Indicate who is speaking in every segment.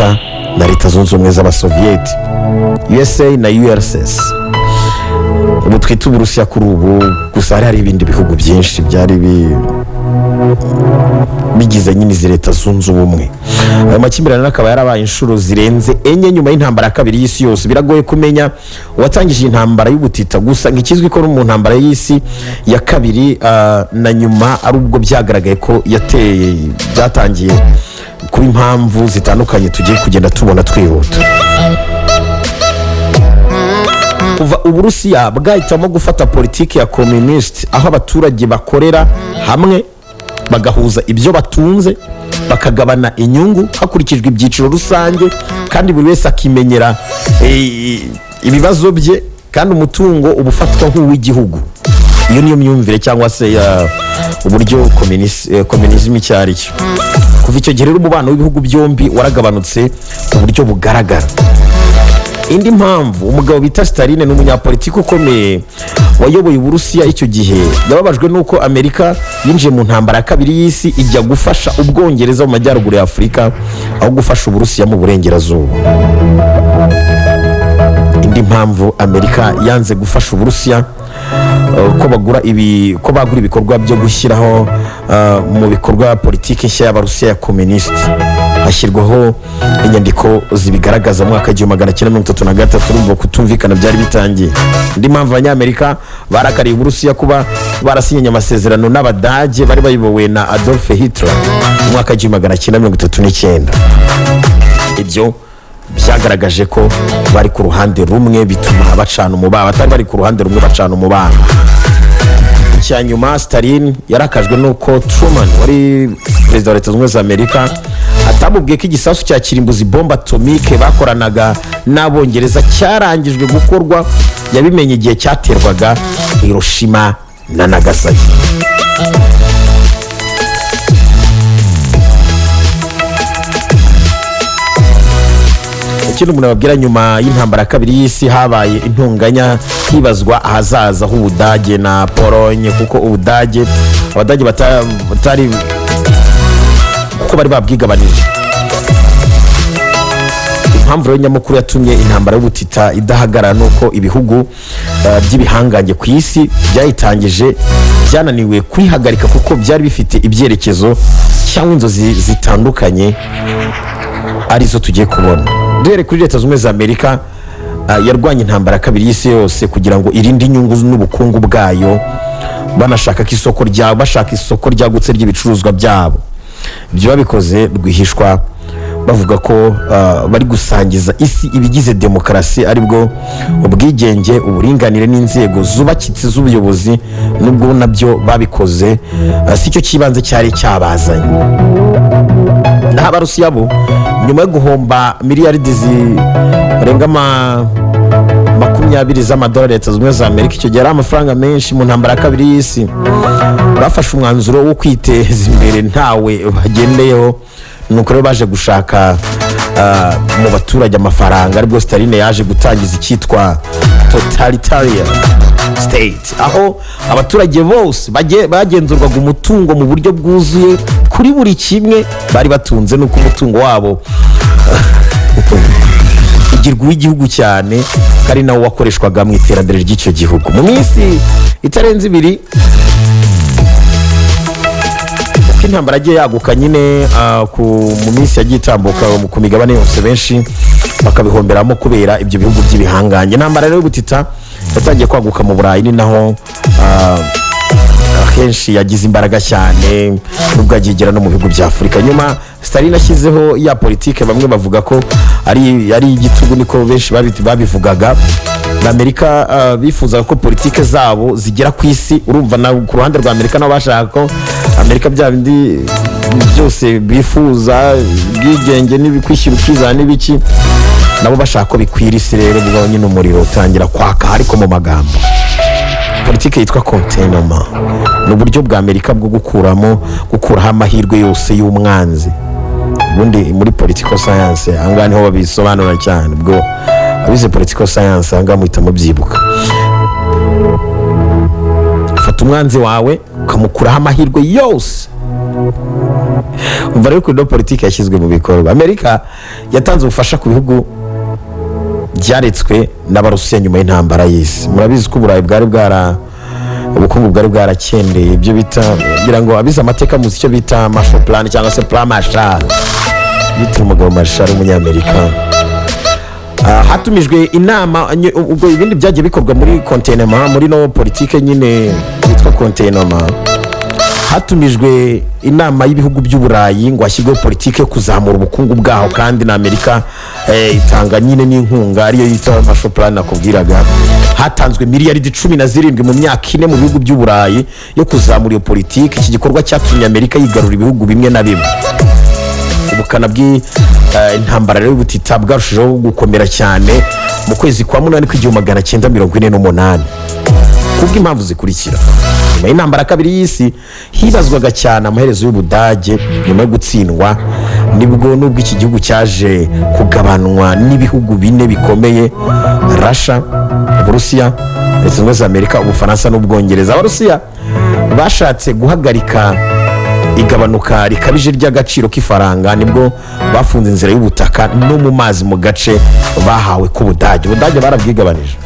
Speaker 1: Amerika na Leta Zunze Ubumwe z'Abasoviyeti, USA na URSS. Ubu twita Uburusiya kuri ubu, gusa hari ibindi bihugu byinshi byari bigize nyine izi Leta Zunze Ubumwe. Ayo makimbirane akaba yarabaye inshuro zirenze enye nyuma y'intambara ya kabiri y'isi yose. Biragoye kumenya uwatangije intambara y'ubutita, gusa nk'ikizwi ko mu ntambara y'isi ya kabiri na nyuma ari ubwo byagaragaye ko byatangiye kuba impamvu zitandukanye tugiye kugenda tubona twihuta. Kuva Uburusiya bwahitamo gufata politiki ya communist, aho abaturage bakorera hamwe bagahuza ibyo batunze, bakagabana inyungu hakurikijwe ibyiciro rusange, kandi buri wese akimenyera ibibazo bye, kandi umutungo uba ufatwa nk'uw'igihugu. Iyo niyo myumvire cyangwa se uburyo communism cyari cyo. Kuva icyo gihe rero umubano w'ibihugu byombi waragabanutse mu buryo bugaragara. Indi mpamvu, umugabo bita Stalin ni umunyapolitiki ukomeye wayoboye Uburusiya icyo gihe. Yababajwe nuko Amerika yinjiye mu ntambara ya kabiri y'isi ijya gufasha Ubwongereza mu majyaruguru ya Afurika aho gufasha Uburusiya mu burengerazuba. Indi mpamvu, Amerika yanze gufasha Uburusiya ko bagura ibikorwa byo gushyiraho mu bikorwa politiki nshya y'Abarusiya ya communist. Hashyirwaho inyandiko zibigaragaza mu mwaka w'igihumbi 1933. Urumva kutumvikana byari bitangiye. Indi mpamvu, Abanyamerika barakariye Uburusiya kuba barasinyanye amasezerano n'Abadage bari bayobowe na Adolf Hitler mu mwaka w'igihumbi 1939. Ibyo byagaragaje ko bari ku ruhande rumwe, bituma bacana umubano. Batari bari ku ruhande rumwe, bacana umubano. Cyanyuma, Stalin yarakajwe nuko Truman, wari perezida wa Leta Zunze Ubumwe za Amerika, atamubwiye ko igisasu cya kirimbuzi bomba atomike bakoranaga n'Abongereza cyarangijwe gukorwa. Yabimenye igihe cyaterwaga Hiroshima na Nagasaki. Ikintu umuntu ababwira, nyuma y'intambara ya kabiri y'isi habaye intonganya, hibazwa ahazaza h'Ubudage na Polonye, kuko Abadage batari kuko bari babwigabanije. Impamvu rero nyamukuru yatumye intambara y'ubutita idahagarara nuko ibihugu by'ibihangange ku isi byayitangije byananiwe kwihagarika, kuko byari bifite ibyerekezo cyangwa inzozi zitandukanye arizo tugiye kubona. Duhere kuri Leta Zunze Ubumwe za Amerika, yarwanya intambara ya kabiri y'isi yose kugira ngo irinde inyungu n'ubukungu bwayo, bashaka isoko ryagutse ry'ibicuruzwa byabo. Ibyo babikoze rwihishwa, bavuga ko bari gusangiza isi ibigize demokarasi, aribwo ubwigenge, uburinganire n'inzego zubakitse z'ubuyobozi. Nubwo nabyo babikoze, si cyo kibanze cyari cyabazanye. Naho Abarusiya bo, nyuma yo guhomba miliyaridi zirenga 20 z'amadolari Leta Zunze Ubumwe za Amerika, icyo gihe ari amafaranga menshi mu ntambara ya kabiri y'isi, bafashe umwanzuro wo kwiteza imbere ntawe bagendeyeho. Nuko rero baje gushaka mu baturage amafaranga, aribwo Stalin yaje gutangiza icyitwa totalitarian state, aho abaturage bose bagenzurwaga umutungo mu buryo bwuzuye kuri buri kimwe bari batunze, nuko umutungo wabo ugirwa uw'igihugu cyane, kandi nawo wakoreshwaga mu iterambere ry'icyo gihugu. Mu minsi itarenze 2 intambara yagiye yaguka nyine, mu minsi yagiye itambuka ku migabane yose, benshi bakabihomberamo kubera ibyo bihugu by'ibihangange. Intambara rero y'ubutita yatangiye kwaguka mu Burayi, ni naho akenshi yagize imbaraga cyane, nubwo agigera no mu bihugu bya Afurika. Nyuma Stalin ashyizeho ya politike, bamwe bavuga ko ari igitugu, niko benshi babivugaga. Amerika bifuzaga ko politike zabo zigera ku isi. Urumva na ku ruhande rwa Amerika nabo bashaka ko Amerika bya bindi byose bifuza, ubwigenge n'ibikwishyira ukizana n'ibiki, nabo bashaka ko bikwira isi. Rero ubwo nyine umuriro utangira kwaka, ariko mu magambo. Politike yitwa containment ni uburyo bwa Amerika bwo gukuraho amahirwe yose y'umwanzi. Ubundi muri political science ahangaha niho babisobanura cyane, bwo abize political science ahangaha muhitamo byibuka. Fata umwanzi wawe ukamukuraho amahirwe yose umva rero kuri politiki yashyizwe mu bikorwa. Amerika yatanze ubufasha ku bihugu byaretswe n'abarusiya nyuma y'intambara y'isi. Murabizi ko uburayi ubukungu bwari bwarakendeye, ibyo bita ngira ngo abize amateka muzi icyo bita Marshall Plan cyangwa se Plan Marshall, bita umugabo Marshall w'umunyamerika. Hatumijwe inama, ubwo ibindi byagiye bikorwa muri kontinema, muri no politike nyine yitwa kontinema. Hatumijwe inama y'ibihugu by'uburayi ngo hashyirweho politike yo kuzamura ubukungu bwaho, kandi na Amerika itanga nyine n'inkunga ariyo yita Marshall Plan nakubwiraga. Hatanzwe miliyaridi 17 mu myaka 4 mu bihugu by'uburayi yo kuzamura iyo politike. Iki gikorwa cyatumye Amerika yigarura ibihugu bimwe na bimwe. Ubukana bw'intambara rero butita bwarushijeho gukomera cyane mu kwezi kwa 8 1948 kubw'impamvu zikurikira. Nyuma y'intambara kabiri y'isi hibazwaga cyane amaherezo y'Ubudage nyuma yo gutsindwa, nubwo iki gihugu cyaje kugabanwa n'ibihugu bine bikomeye: Russia, Uburusiya, Leta Zunze Ubumwe za Amerika, Ubufaransa n'Ubwongereza. Abarusiya bashatse guhagarika igabanuka rikabije ry'agaciro k'ifaranga, nibwo bafunze inzira y'ubutaka no mu mazi mu gace bahawe ku Budage. Ubudage barabwigabanije.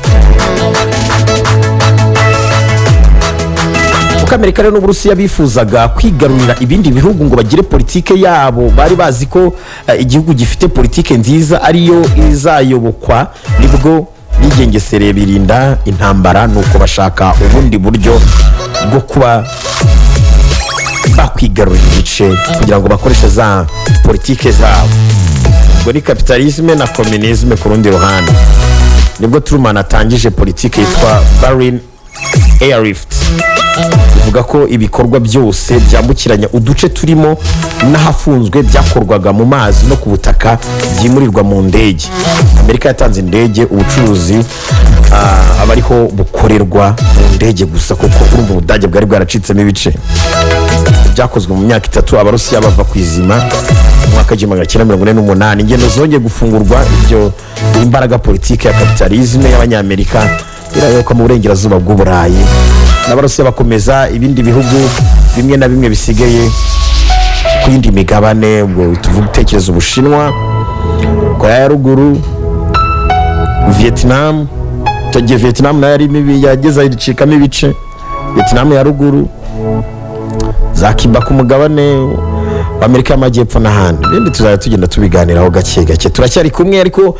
Speaker 1: Uko Amerika rero n'Uburusiya bifuzaga kwigarurira ibindi bihugu ngo bagire politike yabo, bari bazi ko igihugu gifite politike nziza ariyo izayobokwa, nibwo bigengesereye birinda intambara, nuko bashaka ubundi buryo bwo kuba bakwigarurira ibice kugira ngo bakoreshe za politike zabo. Ubwo ni kapitalisme na communisme ku rundi ruhande. Nibwo Truman atangije politike yitwa Berlin Airlift, bivuga ko ibikorwa byose byambukiranya uduce turimo n'ahafunzwe byakorwaga mu mazi no ku butaka byimurirwa mu ndege. Amerika yatanze indege, ubucuruzi abariho bukorerwa mu ndege gusa, kuko urumva Ubudage bwari bwaracitsemo ibice. Byakozwe mu myaka 3. Abarusiya bava ku izima mu mwaka wa 1948. Ingendo zongeye gufungurwa, ibyo imbaraga politike ya kapitalisme y'Abanyamerika irayoka mu burengerazuba bw'Uburayi. N'Abarusiya bakomeza ibindi bihugu bimwe na bimwe bisigaye ku yindi migabane. Ubwo tuvuga utekereza Ubushinwa, Korea ya Ruguru, Vietnam. Tagiye Vietnam nayo ari mibi, yageza iricikamo ibice. Vietnam ya Ruguru, za Cuba ku mugabane wa Amerika y'Amajyepfo n'ahandi. Ibindi tuzajya tugenda tubiganiraho gake gake. Turacyari kumwe ariko